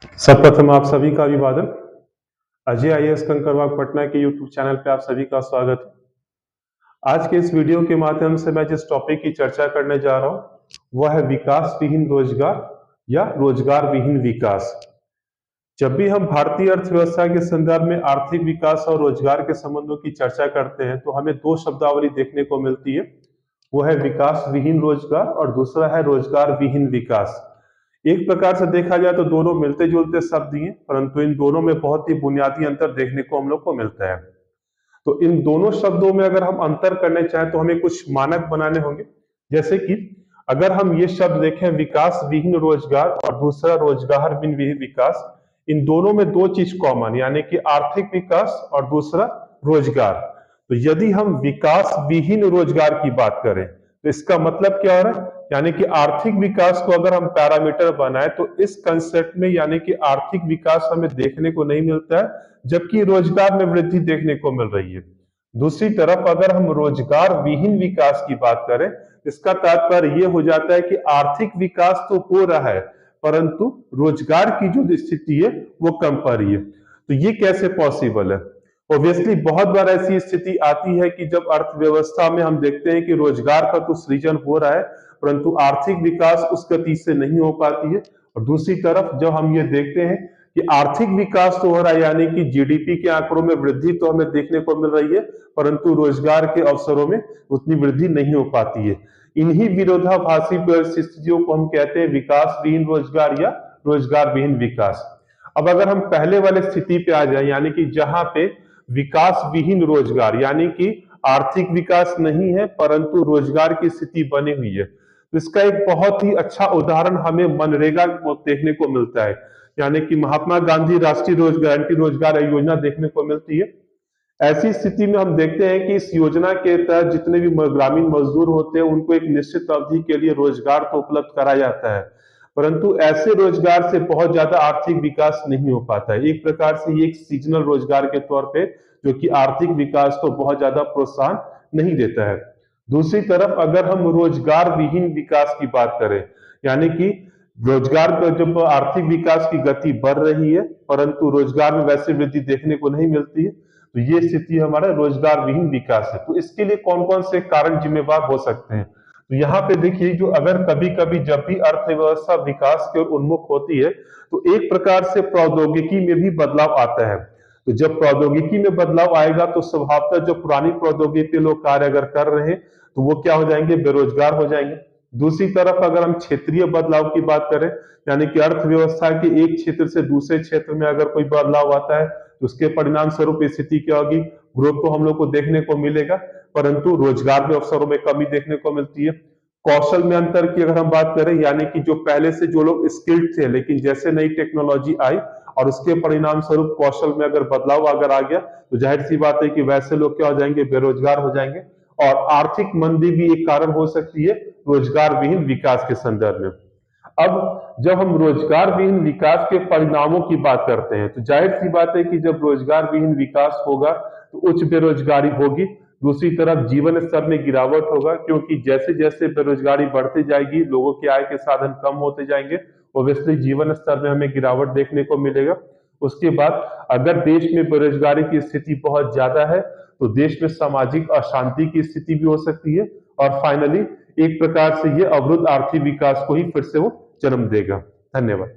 सर्वप्रथम आप सभी का अभिवादन। अजय आईएएस कंकरबाग पटना के यूट्यूब चैनल पे आप सभी का स्वागत है। आज के इस वीडियो के माध्यम से मैं जिस टॉपिक की चर्चा करने जा रहा हूं वह है विकास विहीन रोजगार या रोजगार विहीन विकास। जब भी हम भारतीय अर्थव्यवस्था के संदर्भ में आर्थिक विकास और रोजगार के संबंधों की चर्चा करते हैं तो हमें दो शब्दावली देखने को मिलती है। वो है विकास विहीन रोजगार और दूसरा है रोजगार विहीन विकास। एक प्रकार से देखा जाए तो दोनों मिलते जुलते शब्द ही हैं, परंतु इन दोनों में बहुत ही बुनियादी अंतर देखने को हम लोग को मिलता है। तो इन दोनों शब्दों में अगर हम अंतर करने चाहें तो हमें कुछ मानक बनाने होंगे। जैसे कि अगर हम ये शब्द देखें विकास विहीन रोजगार और दूसरा रोजगार विहीन विकास, इन दोनों में दो चीज कॉमन यानी कि आर्थिक विकास और दूसरा रोजगार। तो यदि हम विकास विहीन रोजगार की बात करें तो इसका मतलब क्या हो रहा है, यानी कि आर्थिक विकास को अगर हम पैरामीटर बनाए तो इस कंसेप्ट में यानी कि आर्थिक विकास हमें देखने को नहीं मिलता है, जबकि रोजगार में वृद्धि देखने को मिल रही है। दूसरी तरफ अगर हम रोजगार विहीन विकास की बात करें, इसका तात्पर्य यह हो जाता है कि आर्थिक विकास तो हो रहा है परंतु रोजगार की जो स्थिति है वो कम पड़ रही है। तो ये कैसे पॉसिबल है? ऑब्वियसली बहुत बार ऐसी स्थिति आती है कि जब अर्थव्यवस्था में हम देखते हैं कि रोजगार का तो सृजन हो रहा है परंतु आर्थिक विकास उस गति से नहीं हो पाती है। और दूसरी तरफ जब हम ये देखते हैं कि आर्थिक विकास तो हो रहा है यानी कि जीडीपी के आंकड़ों में वृद्धि तो हमें देखने को मिल रही है परंतु रोजगार के अवसरों में उतनी वृद्धि नहीं हो पाती है। इन्हीं विरोधाभासी परिस्थितियों को हम कहते हैं विकास विहीन रोजगार या रोजगार विहीन विकास। अब अगर हम पहले वाले स्थिति पे आ जाए यानी कि जहां पे विकास विहीन रोजगार यानी कि आर्थिक विकास नहीं है परंतु रोजगार की स्थिति बनी हुई है, तो इसका एक बहुत ही अच्छा उदाहरण हमें मनरेगा देखने को मिलता है, यानी कि महात्मा गांधी राष्ट्रीय गारंटी रोजगार योजना देखने को मिलती है। ऐसी स्थिति में हम देखते हैं कि इस योजना के तहत जितने भी ग्रामीण मजदूर होते हैं उनको एक निश्चित अवधि के लिए रोजगार तो उपलब्ध कराया जाता है, परंतु ऐसे रोजगार से बहुत ज्यादा आर्थिक विकास नहीं हो पाता है। एक प्रकार से ये एक सीजनल रोजगार के तौर पे जो कि आर्थिक विकास को बहुत ज्यादा प्रोत्साहन नहीं देता है। दूसरी तरफ अगर हम रोजगार विहीन विकास की बात करें यानी कि रोजगार का जब आर्थिक विकास की गति बढ़ रही है परंतु रोजगार में वैसे वृद्धि देखने को नहीं मिलती है, तो ये स्थिति हमारा रोजगार विहीन विकास है। तो इसके लिए कौन कौन से कारण जिम्मेवार हो सकते हैं? तो यहाँ पे देखिए, जो अगर कभी कभी जब भी अर्थव्यवस्था विकास की ओर उन्मुख होती है तो एक प्रकार से प्रौद्योगिकी में भी बदलाव आता है। तो जब प्रौद्योगिकी में बदलाव आएगा तो स्वभावतः जो पुरानी प्रौद्योगिकी पे लोग कार्य अगर कर रहे हैं तो वो क्या हो जाएंगे, बेरोजगार हो जाएंगे। दूसरी तरफ अगर हम क्षेत्रीय बदलाव की बात करें यानी कि अर्थव्यवस्था के एक क्षेत्र से दूसरे क्षेत्र में अगर कोई बदलाव आता है तो उसके परिणाम स्वरूप स्थिति क्या होगी, ग्रोथ तो हम लोग को देखने को मिलेगा परंतु रोजगार के अवसरों में कमी देखने को मिलती है। कौशल में अंतर की अगर हम बात करें यानी कि जो पहले से जो लोग स्किल्ड थे लेकिन जैसे नई टेक्नोलॉजी आई और उसके परिणाम स्वरूप कौशल में अगर बदलाव अगर आ गया तो जाहिर सी बात है कि वैसे लोग क्या हो जाएंगे, बेरोजगार हो जाएंगे। और आर्थिक मंदी भी एक कारण हो सकती है रोजगार विहीन विकास के संदर्भ में। अब जब हम रोजगार विहीन विकास के परिणामों की बात करते हैं तो जाहिर सी बात है कि जब रोजगार विहीन विकास होगा तो उच्च बेरोजगारी होगी। दूसरी तरफ जीवन स्तर में गिरावट होगा क्योंकि जैसे जैसे बेरोजगारी बढ़ती जाएगी लोगों के आय के साधन कम होते जाएंगे, ओब्वियसली जीवन स्तर में हमें गिरावट देखने को मिलेगा। उसके बाद अगर देश में बेरोजगारी की स्थिति बहुत ज्यादा है तो देश में सामाजिक अशांति की स्थिति भी हो सकती है और फाइनली एक प्रकार से ये अवरुद्ध आर्थिक विकास को ही फिर से वो जन्म देगा। धन्यवाद।